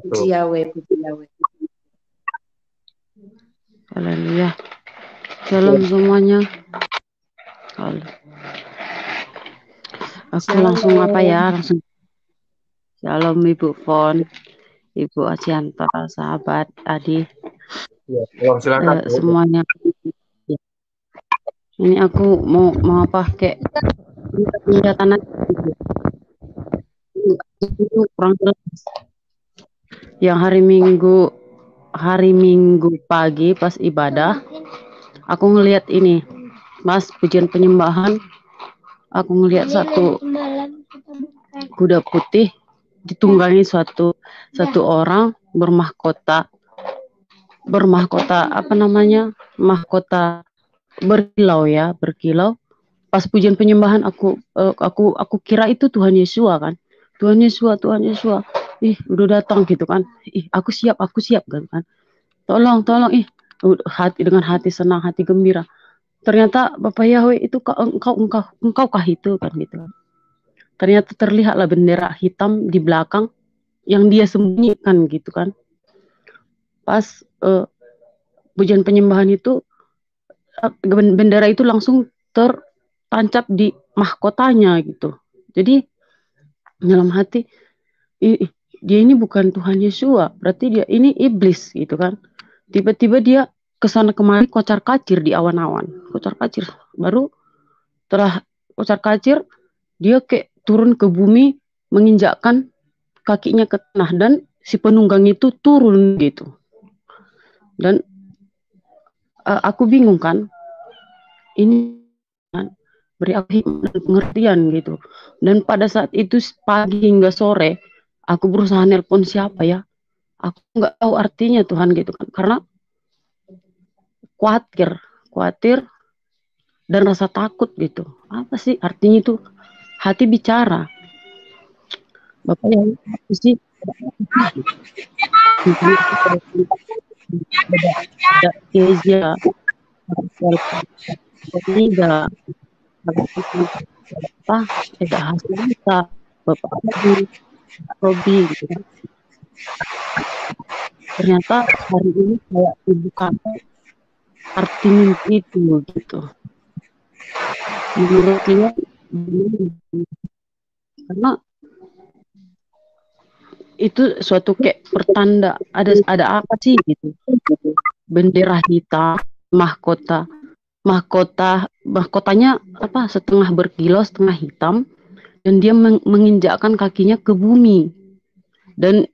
Puji Yahweh, puji Yahweh. Haleluya. Shalom semuanya. Aku langsung apa ya? Langsung Shalom Ibu Fon, Ibu Acianta, sahabat Adi, Silakan. semuanya. Ini aku mau apa kayak penglihatan gitu. Itu kurang jelas. Yang hari Minggu pagi pas ibadah, aku ngelihat ini, Mas, pujian penyembahan. Aku ngelihat satu kuda putih ditunggangi satu orang bermahkota apa namanya, mahkota berkilau. Pas pujian penyembahan aku kira itu Tuhan Yesus kan. Tuhan Yesus. Ih, udah datang gitu kan. Ih, aku siap kan. Tolong, dengan hati senang, hati gembira. Ternyata Bapak Yahweh itu engkau kah itu kan gitu. Ternyata terlihatlah bendera hitam di belakang yang dia sembunyikan gitu kan. Pas pujian penyembahan itu bendera itu langsung tertancap di mahkotanya gitu. Jadi dalam hati dia ini bukan Tuhan Yesus, berarti dia ini iblis gitu kan. Tiba-tiba dia kesana kemari kocar kacir di awan-awan, kocar kacir. Baru setelah kocar kacir dia kayak turun ke bumi menginjakkan kakinya ke tanah dan si penunggang itu turun gitu. Dan aku bingung kan, ini kan beri aku hikmah dan pengertian gitu. Dan pada saat itu pagi hingga sore aku berusaha nelpon siapa ya, aku nggak tahu artinya Tuhan gitu kan, karena khawatir dan rasa takut gitu. Apa sih artinya itu? Hati bicara, Bapak yang apa sih? Ada Kezia, tidak apa, tidak Hasilita, Bapak Adi, Robi gitu kan. Ternyata hari ini kayak dibuka arti mimpi itu gitu. Menurut dia, karena itu suatu kayak pertanda ada apa sih gitu. Bendera hitam, mahkotanya apa, setengah berkilau setengah hitam, dan dia menginjakkan kakinya ke bumi. Dan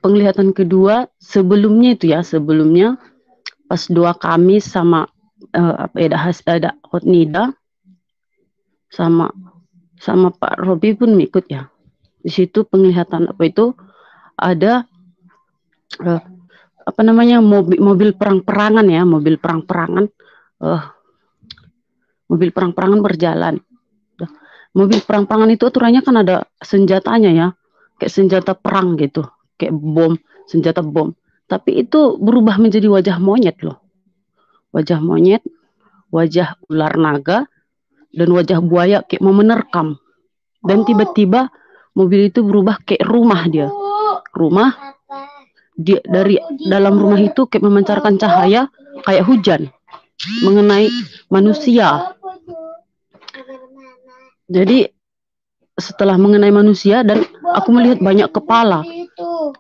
penglihatan kedua sebelumnya pas doa kami sama ada Hotnida sama Pak Robi pun ikut ya. Di situ penglihatan apa itu ada apa namanya, mobil perang-perangan ya, mobil perang-perangan berjalan. Mobil perang-perangan itu aturannya kan ada senjatanya ya, kayak senjata perang gitu, kayak senjata bom. Tapi itu berubah menjadi wajah monyet loh. Wajah monyet, wajah ular naga, dan wajah buaya kayak mau menerkam. Dan tiba-tiba mobil itu berubah kayak rumah dia. Dari dalam rumah itu kayak memancarkan cahaya kayak hujan mengenai manusia. Jadi setelah mengenai manusia, dan aku melihat banyak kepala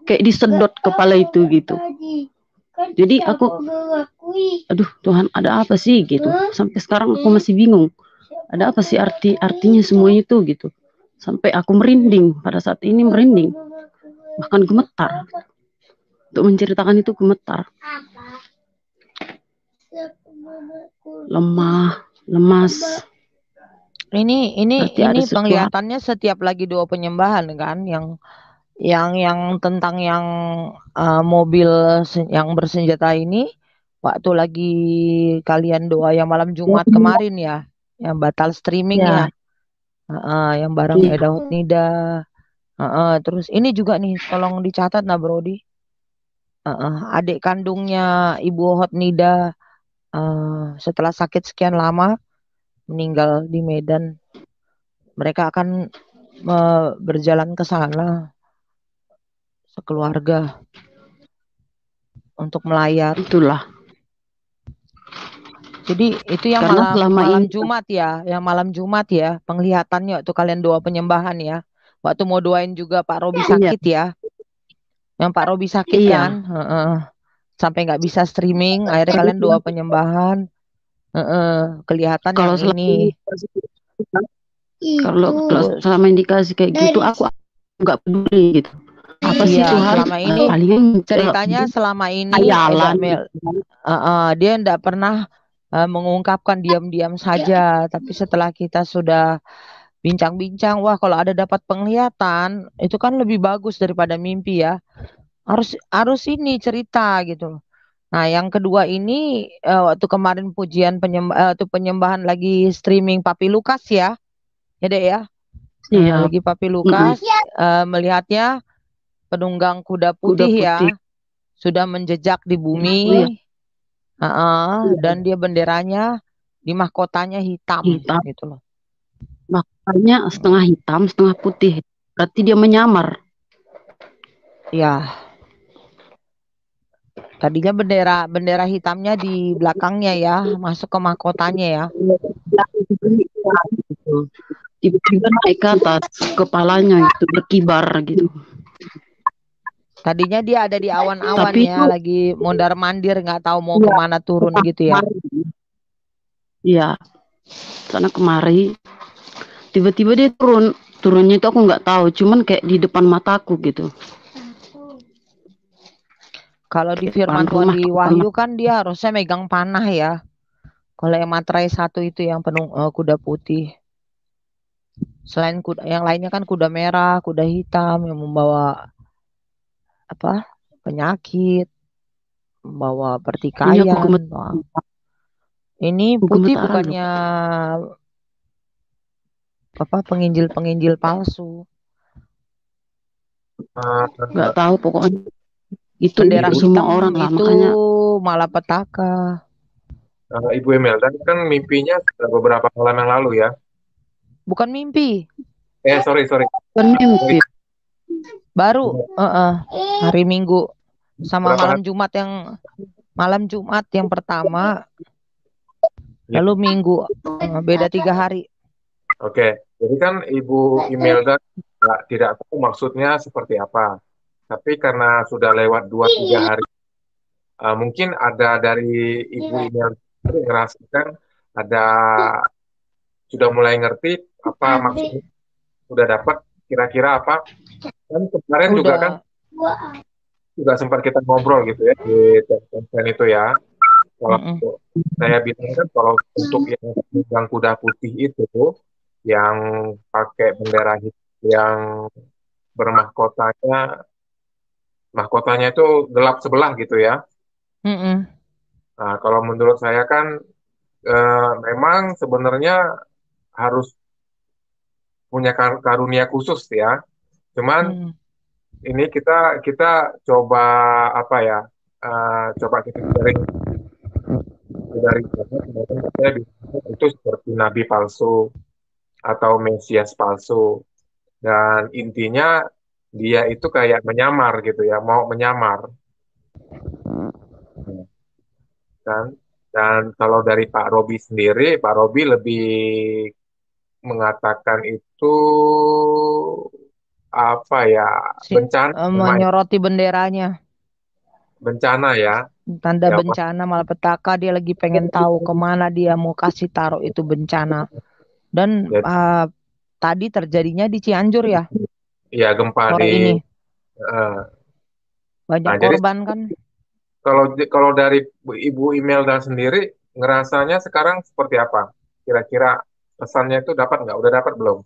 kayak disedot kepala itu gitu. Jadi aku, aduh Tuhan, ada apa sih gitu. Sampai sekarang aku masih bingung, ada apa sih artinya semua itu gitu. Sampai aku merinding, pada saat ini merinding, bahkan gemetar. Untuk menceritakan itu gemetar. Lemas. Ini penglihatannya setiap lagi doa penyembahan kan, yang tentang yang mobil yang bersenjata ini, waktu lagi kalian doa yang malam Jumat kemarin ya, yang batal streaming ya. Yang bareng Eda Hotnida. Terus ini juga nih, tolong dicatat nah Brody. Adik kandungnya Ibu Hotnida setelah sakit sekian lama meninggal di Medan. Mereka akan berjalan ke sana sekeluarga untuk melayat. Itulah. Jadi itu yang malam Jumat ya, penglihatannya waktu kalian doa penyembahan ya. Waktu mau doain juga Pak Robi sakit ya. Yang Pak Robi sakit kan, sampai nggak bisa streaming, akhirnya kalian doa penyembahan. Kelihatan kalau yang ini. Kalau selama indikasi kayak gitu, aku nggak peduli gitu. Apa sih Tuhan? Selama ini ceritanya selama ini dia nggak pernah mengungkapkan, diam-diam saja. Tapi setelah kita sudah bincang-bincang, wah kalau ada dapat penglihatan itu kan lebih bagus daripada mimpi ya. Harus ini cerita gitu. Nah yang kedua ini waktu kemarin penyembahan lagi streaming Papi Lukas ya Dek ya. Lagi Papi Lukas melihatnya penunggang kuda putih ya sudah menjejak di bumi. Dan dia benderanya di mahkotanya hitam gitu loh. Mahkotanya setengah hitam, setengah putih. Berarti dia menyamar. Ya. Tadinya bendera hitamnya di belakangnya ya, masuk ke mahkotanya ya. Tiba-tiba naik ke atas, kepalanya itu berkibar gitu. Tadinya dia ada di awan-awan ya, lagi mondar-mandir, nggak tahu mau kemana turun gitu ya. Iya, karena kemari tiba-tiba dia turunnya itu aku nggak tahu, cuman kayak di depan mataku gitu. Kalau di firman Tuhan di Wahyu kan dia harusnya megang panah ya. Kalau yang materai satu itu yang kuda putih. Selain kuda, yang lainnya kan kuda merah, kuda hitam yang membawa penyakit, membawa pertikaian. Ini putih bukannya penginjil palsu. Nggak tahu pokoknya. Itu bendera semua hitam orang itu makanya malapetaka. Ibu Imelda kan mimpinya beberapa malam yang lalu ya. Bukan mimpi. Sorry. Bukan mimpi. Baru hari Minggu sama malam Jumat yang pertama. Lalu Minggu beda 3 hari. Oke, jadi kan Ibu Imelda tidak tahu maksudnya seperti apa. Tapi karena sudah lewat 2-3 hari, mungkin ada dari Ibu Imelda ngerasakan sudah mulai ngerti apa maksudnya, sudah dapat kira-kira apa. Dan kemarin juga kan juga sempat kita ngobrol gitu ya di telepon itu ya. Kalau saya bilang kan kalau untuk yang kuda putih itu yang pakai bendera yang mahkotanya itu gelap sebelah gitu ya. Nah, kalau menurut saya kan memang sebenarnya harus punya karunia khusus ya. Cuman ini kita coba coba kita dari itu seperti nabi palsu atau mesias palsu, dan intinya dia itu kayak menyamar gitu ya, mau menyamar kan. Dan kalau dari Pak Robi sendiri, Pak Robi lebih mengatakan itu bencana, menyoroti benderanya. Bencana ya. Tanda bencana malapetaka, dia lagi pengen tahu kemana dia mau kasih taruh itu bencana. Dan tadi terjadinya di Cianjur ya. Iya, gempa sore ini. Banyak korban kan. Kalau dari Ibu Imelda sendiri ngerasanya sekarang seperti apa? Kira-kira pesannya itu dapat nggak? Udah dapat belum?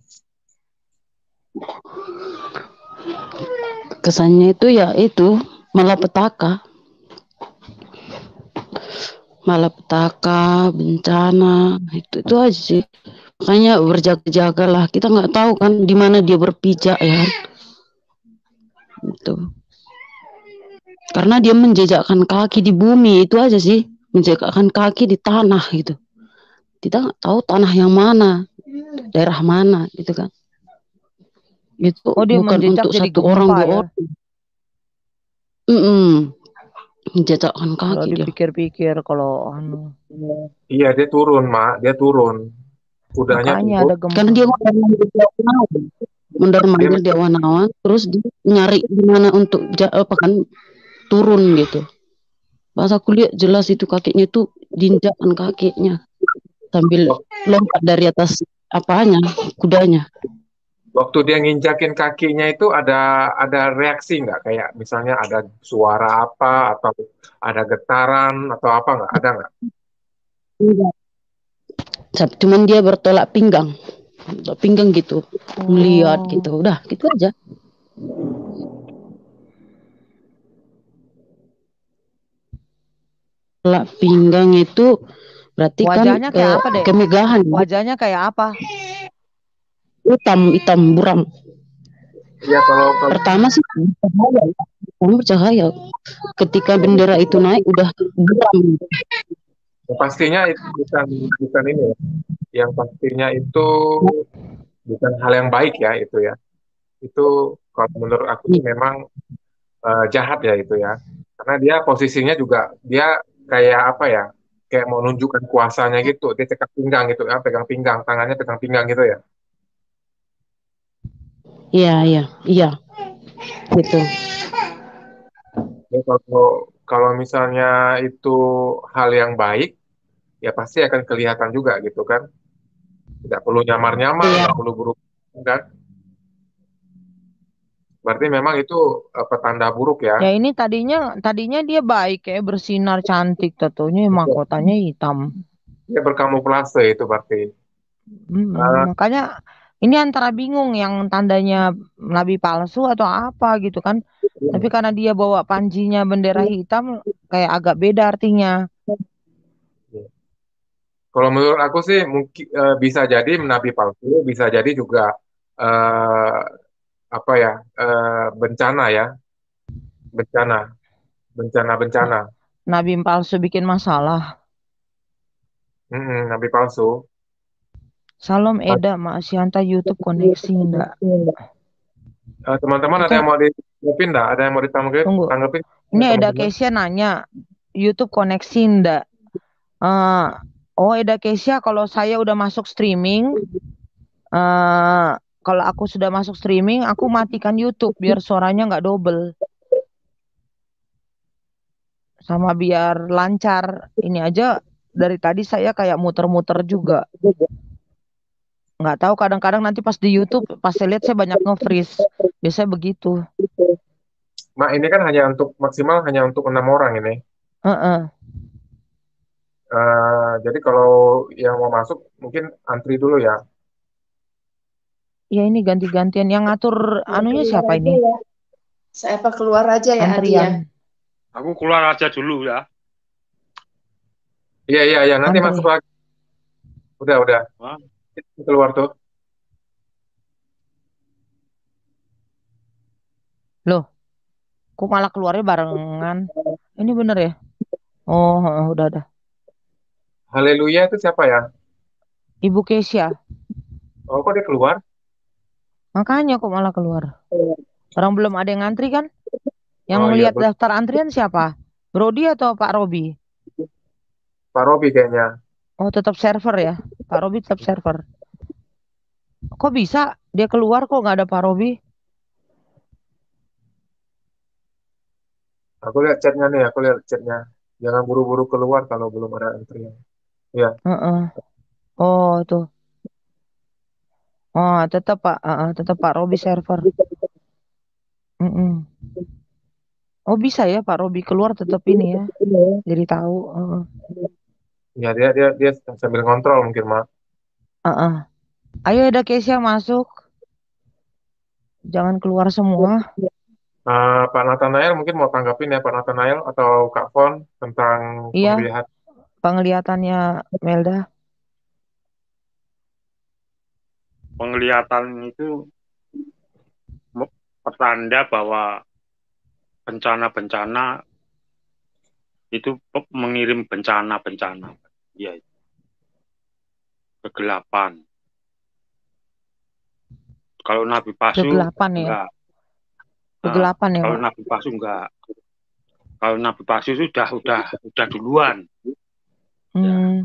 Kesannya itu ya itu malapetaka, bencana, itu aja sih. Makanya berjaga-jagalah. Kita nggak tahu kan di mana dia berpijak ya. Itu. Karena dia menjejakkan kaki di bumi, itu aja sih. Menjejakkan kaki di tanah gitu. Kita nggak tahu tanah yang mana, daerah mana gitu kan. Itu dia bukan untuk jadi satu orang, 2 orang. Mm-mm. Jatuhkan Kalau kaki dia. dipikir-pikir kalau Iya, dia turun, Mak. Dia turun. Kudanya makanya turun. ada Karena gempa. dia mondar-mandir di awan-awan. Dia Mondar-mandir di awan-awan, terus dia nyari gimana untuk apa kan turun gitu. Pas aku lihat jelas itu kakinya tuh jinjakan kakinya sambil lompat dari atas apanya, kudanya. waktu dia nginjakin kakinya itu ada reaksi nggak? Kayak misalnya ada suara apa atau ada getaran atau apa nggak? Ada nggak? Cuman dia bertolak pinggang, pinggang gitu, melihat Oh, gitu. Udah, gitu aja. Tolak pinggang itu berarti kan wajahnya kayak apa, Dek? kemegahan, ya. Wajahnya kayak apa? Hitam, hitam buram. Iya, kalau kalau Pertama sih bercahaya, pertama bercahaya. Ketika bendera itu naik, udah buram. ya pastinya itu bukan bukan ini ya. Yang pastinya itu bukan hal yang baik ya itu ya. Itu kalau menurut aku sih memang jahat ya itu ya. Karena dia posisinya juga dia kayak apa ya? Kayak mau nunjukkan kuasanya gitu. Dia cekat pinggang gitu ya, pegang pinggang, tangannya pegang pinggang gitu ya. Iya, iya, iya, gitu. Ya, kalau kalau misalnya itu hal yang baik, ya pasti akan kelihatan juga gitu kan. Tidak perlu nyamar-nyamar, Iya, nggak perlu buruk kan. Berarti memang itu petanda buruk ya. Ya ini tadinya dia baik kayak bersinar cantik, tentunya mahkotanya hitam. Dia berkamuflase itu berarti. Eh, Makanya ini antara bingung yang tandanya nabi palsu atau apa gitu kan. Tapi karena dia bawa panjinya bendera hitam, kayak agak beda artinya. Kalau menurut aku sih mungkin bisa jadi nabi palsu, bisa jadi juga eh, apa ya bencana ya, bencana, bencana. Nabi palsu bikin masalah. Nabi palsu. Salam Eda, Mak Sianta YouTube koneksi enggak? Teman-teman ada Itu yang mau ditanggepin enggak? Ada yang mau tunggu. ditanggepin Ini Eda teman-teman? Kesia nanya, YouTube koneksi enggak? Eh, oh Eda Kesia, kalau saya udah masuk streaming, eh kalau aku sudah masuk streaming, aku matikan YouTube biar suaranya nggak double, sama biar lancar. Ini aja dari tadi saya kayak muter-muter juga. Nggak tahu kadang-kadang nanti pas di YouTube, pas saya lihat saya banyak nge-freeze. Biasanya begitu. Mak, ini kan hanya untuk maksimal hanya untuk 6 orang ini. Heeh. Jadi kalau yang mau masuk mungkin antri dulu ya. Ya ini ganti-gantian yang ngatur Saya anunya keluar siapa aja ini? ya. Saya apa keluar aja ya Adi ya. Antrian, Aku keluar aja dulu ya. Iya, iya, iya, nanti masuk antri. lagi. Udah. Hah? Keluar tuh. Loh, kok malah keluarnya barengan? Ini bener ya? Oh, heeh, udah. Haleluya itu siapa ya? Ibu Kesia. Oh, kok dia keluar? Makanya kok malah keluar. Orang belum ada yang ngantri kan? Yang Oh iya, lihat daftar antrian siapa? Brody atau Pak Robi? Pak Robi kayaknya. Oh, tetap server ya. Pak Robi tetap server. Kok bisa dia keluar kok nggak ada Pak Robi? Aku lihat chatnya nih, aku lihat chatnya. Jangan buru-buru keluar kalau belum ada antrian. Ya, Heeh. Oh, tuh. Oh, tetap Pak Robi server. Mm-mm. Oh, bisa ya Pak Robi keluar tetap ini ya. Jadi tahu. Heeh. ya dia sambil ngontrol mungkin mah. Heeh. Ayo ada Kesia masuk. Jangan keluar semua. Pak Nathanael mungkin mau tanggapin ya Pak Nathanael atau Kak Fon tentang Iya, penglihatan. penglihatannya Melda. Penglihatan itu pertanda bahwa bencana-bencana itu mengirim bencana-bencana. Ya, kegelapan. Kalau nabi palsu Kegelapan ya. enggak. Kegelapan ya, Kalau Pak. nabi palsu enggak. Kalau Nabi palsu udah duluan. Ya.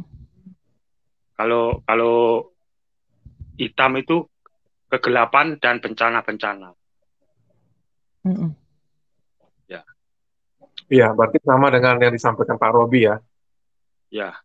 Kalau hitam itu kegelapan dan bencana-bencana. Ya. Iya, berarti sama dengan yang disampaikan Pak Robi ya. Ya.